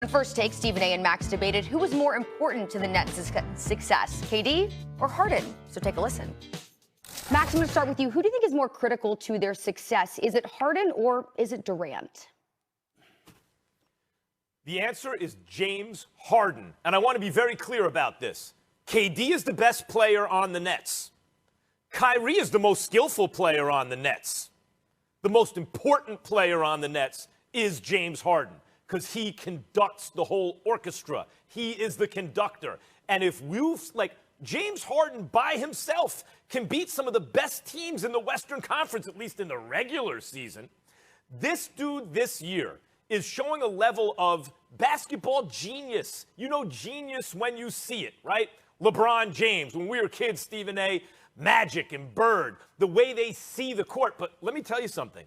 On First Take, Stephen A. and Max debated who was more important to the Nets' success, KD or Harden. So take a listen. Max, I'm going to start with you. Who do you think is more critical to their success? Is it Harden or is it Durant? The answer is James Harden. And I want to be very clear about this. KD is the best player on the Nets. Kyrie is the most skillful player on the Nets. The most important player on the Nets is James Harden, because he conducts the whole orchestra. He is the conductor. And if James Harden by himself can beat some of the best teams in the Western Conference, at least in the regular season, this dude this year is showing a level of basketball genius. You know genius when you see it, right? LeBron James, when we were kids, Stephen A., Magic and Bird, the way they see the court. But let me tell you something.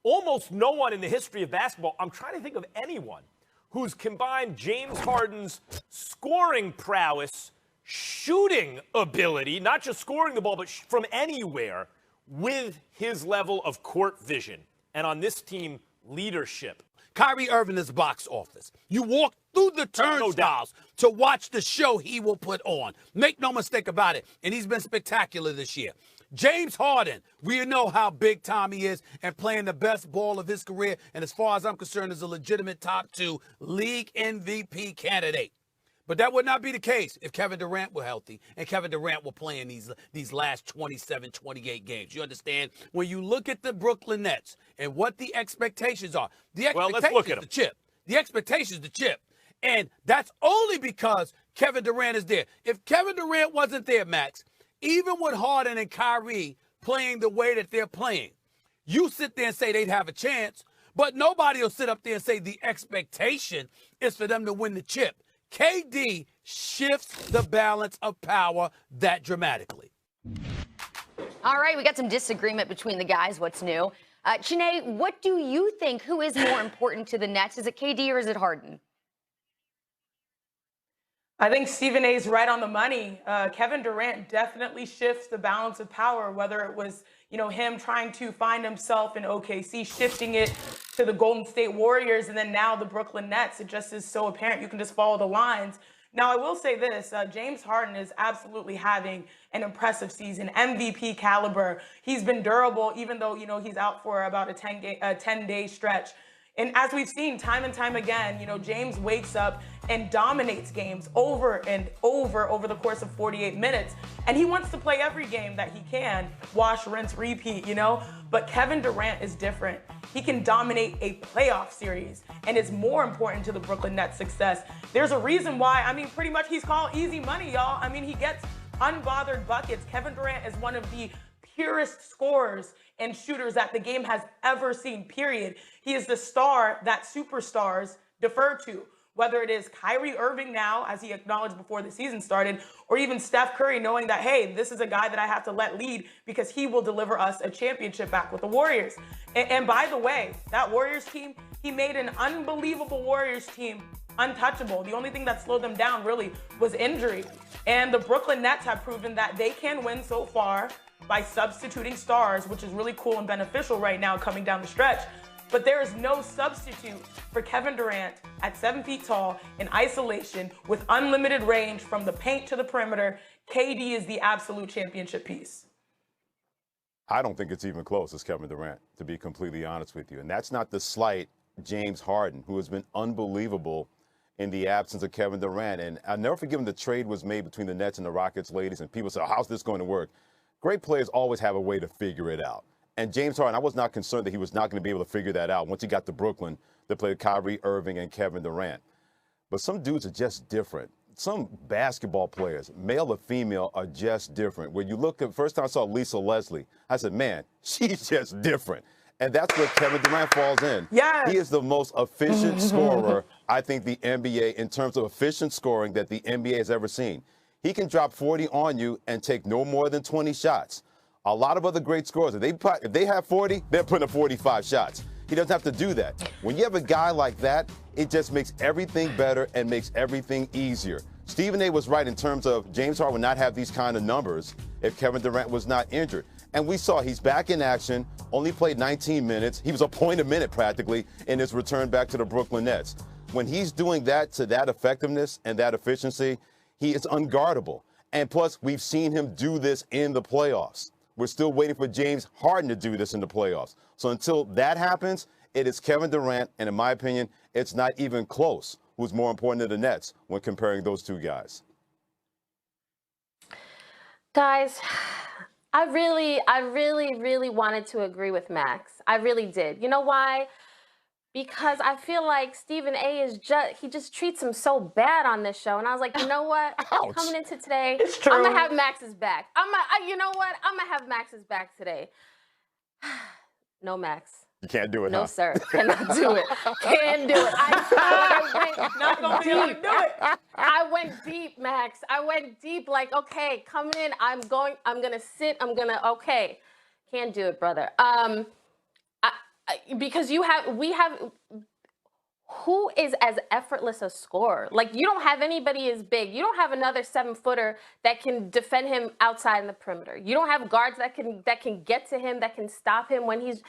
Almost no one in the history of basketball, I'm trying to think of anyone, who's combined James Harden's scoring prowess, shooting ability, not just scoring the ball, but from anywhere, with his level of court vision. And on this team, leadership. Kyrie Irving is box office. You walk through the turnstiles to watch the show he will put on. Make no mistake about it. And he's been spectacular this year. James Harden, we know how big time he is and playing the best ball of his career. And as far as I'm concerned, is a legitimate top 2 league MVP candidate. But that would not be the case if Kevin Durant were healthy and Kevin Durant were playing these last 27, 28 games. You understand? When you look at the Brooklyn Nets and what the expectations are, the expectation is the chip. The expectation is the chip. And that's only because Kevin Durant is there. If Kevin Durant wasn't there, Max, even with Harden and Kyrie playing the way that they're playing, you sit there and say they'd have a chance, but nobody will sit up there and say the expectation is for them to win the chip. KD shifts the balance of power that dramatically. All right, we got some disagreement between the guys. What's new? Chiney, what do you think? Who is more important to the Nets? Is it KD or is it Harden? I think Stephen A's right on the money. Kevin Durant definitely shifts the balance of power, whether it was, him trying to find himself in OKC, shifting it to the Golden State Warriors, and then now the Brooklyn Nets. It just is so apparent. You can just follow the lines. Now, I will say this. James Harden is absolutely having an impressive season, MVP caliber. He's been durable, even though, he's out for about a 10-day stretch. And as we've seen time and time again, James wakes up and dominates games over and over the course of 48 minutes. And he wants to play every game that he can, wash, rinse, repeat, But Kevin Durant is different. He can dominate a playoff series and is more important to the Brooklyn Nets' success. There's a reason why, pretty much he's called easy money, y'all. He gets unbothered buckets. Kevin Durant is one of the purest scorers and shooters that the game has ever seen, period. He is the star that superstars defer to, whether it is Kyrie Irving now, as he acknowledged before the season started, or even Steph Curry knowing that, hey, this is a guy that I have to let lead because he will deliver us a championship back with the Warriors. And by the way, that Warriors team, he made an unbelievable Warriors team untouchable. The only thing that slowed them down really was injury. And the Brooklyn Nets have proven that they can win so far by substituting stars, which is really cool and beneficial right now coming down the stretch. But there is no substitute for Kevin Durant at 7 feet tall in isolation with unlimited range from the paint to the perimeter. KD is the absolute championship piece. I don't think it's even close as Kevin Durant, to be completely honest with you. And that's not the slight James Harden, who has been unbelievable in the absence of Kevin Durant. And I'll never forget when the trade was made between the Nets and the Rockets, ladies, and people said, oh, how's this going to work? Great players always have a way to figure it out. And James Harden, I was not concerned that he was not going to be able to figure that out once he got to Brooklyn to play Kyrie Irving and Kevin Durant. But some dudes are just different. Some basketball players, male or female, are just different. When you look at, first time I saw Lisa Leslie, I said, man, she's just different. And that's where Kevin Durant falls in. Yes. He is the most efficient scorer, I think, the NBA, in terms of efficient scoring, that the NBA has ever seen. He can drop 40 on you and take no more than 20 shots. A lot of other great scorers, if they have 40, they're putting up 45 shots. He doesn't have to do that. When you have a guy like that, it just makes everything better and makes everything easier. Stephen A. was right in terms of James Harden would not have these kind of numbers if Kevin Durant was not injured. And we saw he's back in action, only played 19 minutes. He was a point a minute practically in his return back to the Brooklyn Nets. when he's doing that to that effectiveness and that efficiency, he is unguardable. And plus, we've seen him do this in the playoffs. We're still waiting for James Harden to do this in the playoffs. So until that happens, it is Kevin Durant, and in my opinion, it's not even close who's more important to the Nets when comparing those two guys. Guys, I really wanted to agree with Max. I really did. You know why? Because I feel like Stephen A. he just treats him so bad on this show. And I was like, you know what? Ouch. Coming into today, It's true. I'm going to have Max's back. You know what? I'm going to have Max's back today. No, Max. You can't do it, No, huh? sir. Cannot do it. Can't do it. Not gonna be able to do it. I went deep, Max. I went deep. Like, okay, coming in. I'm gonna sit. Okay. Can't do it, brother. Because who is as effortless a scorer? Like, you don't have anybody as big. You don't have another 7-footer that can defend him outside in the perimeter. You don't have guards that can get to him, that can stop him when he's.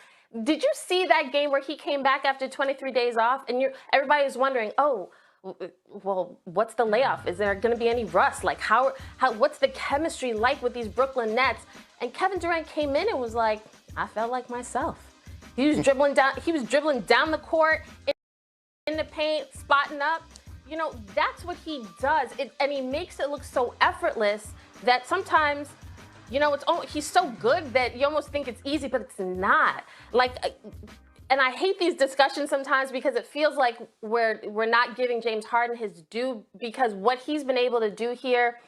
Did you see that game where he came back after 23 days off? And everybody is wondering, oh, well, what's the layoff? Is there going to be any rust? Like, what's the chemistry like with these Brooklyn Nets? And Kevin Durant came in and was like, I felt like myself. He was dribbling down the court, in the paint, spotting up. You know, that's what he does. And he makes it look so effortless that sometimes, you know, he's so good that you almost think it's easy, but it's not. Like, and I hate these discussions sometimes because it feels like we're not giving James Harden his due, because what he's been able to do here,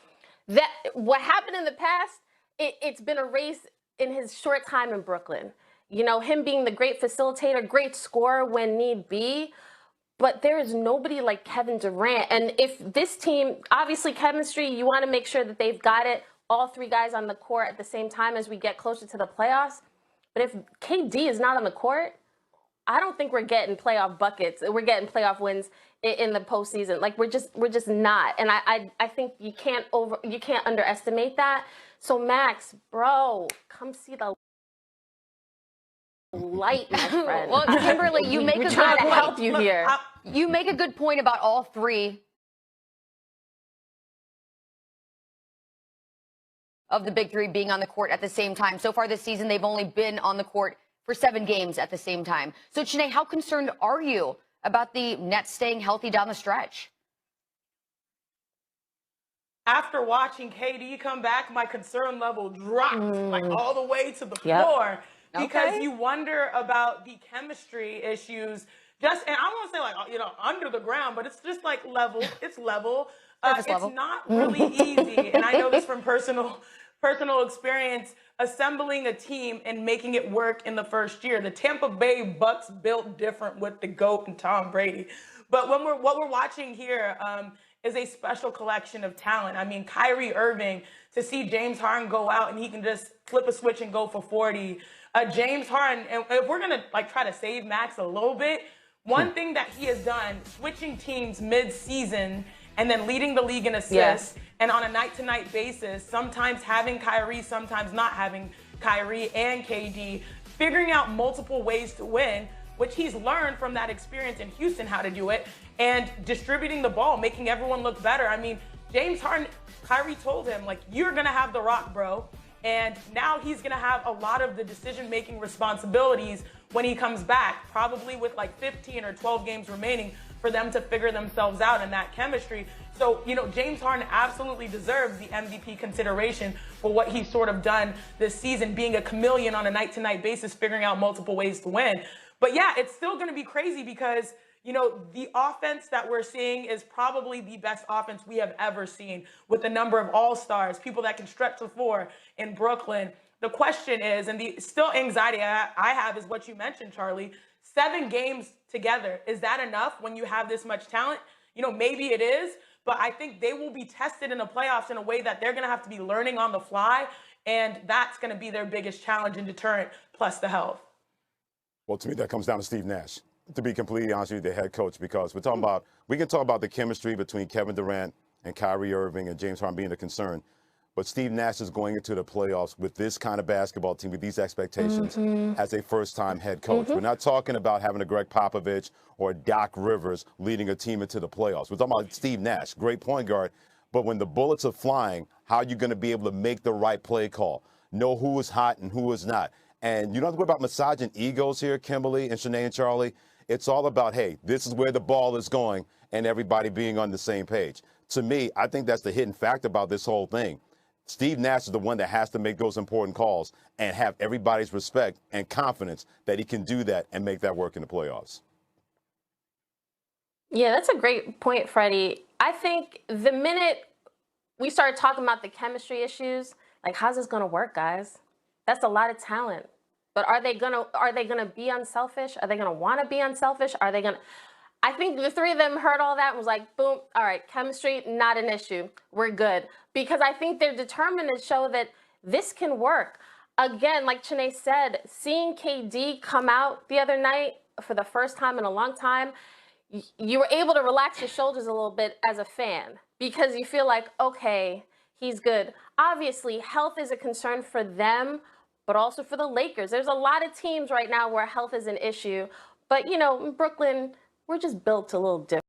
that what happened in the past, it's been erased in his short time in Brooklyn. You know, him being the great facilitator, great scorer when need be, but there is nobody like Kevin Durant. And if this team, obviously chemistry, you want to make sure that they've got it, all three guys on the court at the same time as we get closer to the playoffs. But if KD is not on the court, I don't think we're getting playoff buckets. We're getting playoff wins in the postseason. Like, we're just not. And I think you can't underestimate that. So Max, bro, come see the light, my friend. Well, Kimberly, you make a good trying to point. help you here. You make a good point about all three of the big three being on the court at the same time. So far this season, they've only been on the court for 7 games at the same time. So, Chiney, how concerned are you about the Nets staying healthy down the stretch? After watching KD come back, my concern level dropped like all the way to the floor, because you wonder about the chemistry issues. And I won't say, like, you know, under the ground, but it's just like level. It's level. It's not really easy. And I know this from personal experience, assembling a team and making it work in the first year. The Tampa Bay Bucks built different with the GOAT and Tom Brady. But what we're watching here is a special collection of talent. I mean, Kyrie Irving, to see James Harden go out and he can just flip a switch and go for 40. James Harden, and if we're going to like try to save Max a little bit, one thing that he has done, switching teams mid-season and then leading the league in assists, and on a night-to-night basis, sometimes having Kyrie, sometimes not having Kyrie and KD, figuring out multiple ways to win, which he's learned from that experience in Houston how to do it, and distributing the ball, making everyone look better. I mean, James Harden, Kyrie told him, like, you're going to have the rock, bro. And now he's going to have a lot of the decision-making responsibilities when he comes back, probably with like 15 or 12 games remaining for them to figure themselves out in that chemistry. So, you know, James Harden absolutely deserves the MVP consideration for what he's sort of done this season, being a chameleon on a night-to-night basis, figuring out multiple ways to win. But yeah, it's still going to be crazy because, you know, the offense that we're seeing is probably the best offense we have ever seen, with the number of all-stars, people that can stretch the floor in Brooklyn. The question is, and the still anxiety I have is what you mentioned, Charlie, 7 games together. Is that enough when you have this much talent? You know, maybe it is, but I think they will be tested in the playoffs in a way that they're going to have to be learning on the fly, and that's going to be their biggest challenge and deterrent, plus the health. Well, to me, that comes down to Steve Nash, to be completely honest with you, the head coach, because we can talk about the chemistry between Kevin Durant and Kyrie Irving and James Harden being a concern. But Steve Nash is going into the playoffs with this kind of basketball team, with these expectations as a first-time head coach. We're not talking about having a Greg Popovich or Doc Rivers leading a team into the playoffs. We're talking about Steve Nash, great point guard. But when the bullets are flying, how are you going to be able to make the right play call? Know who is hot and who is not. And you don't have to worry about massaging egos here, Kimberly and Shanae and Charlie. It's all about, hey, this is where the ball is going, and everybody being on the same page. To me, I think that's the hidden fact about this whole thing. Steve Nash is the one that has to make those important calls and have everybody's respect and confidence that he can do that and make that work in the playoffs. Yeah, that's a great point, Freddie. I think the minute we start talking about the chemistry issues, like, how's this going to work, guys? That's a lot of talent. But are they gonna be unselfish? Are they gonna want to be unselfish? Are they gonna? I think the three of them heard all that and was like, boom, all right, chemistry, not an issue. We're good. Because I think they're determined to show that this can work. Again, like Chene said, seeing KD come out the other night for the first time in a long time, you were able to relax your shoulders a little bit as a fan because you feel like, okay, he's good. Obviously, health is a concern for them, but also for the Lakers. There's a lot of teams right now where health is an issue. But, you know, in Brooklyn, we're just built a little different.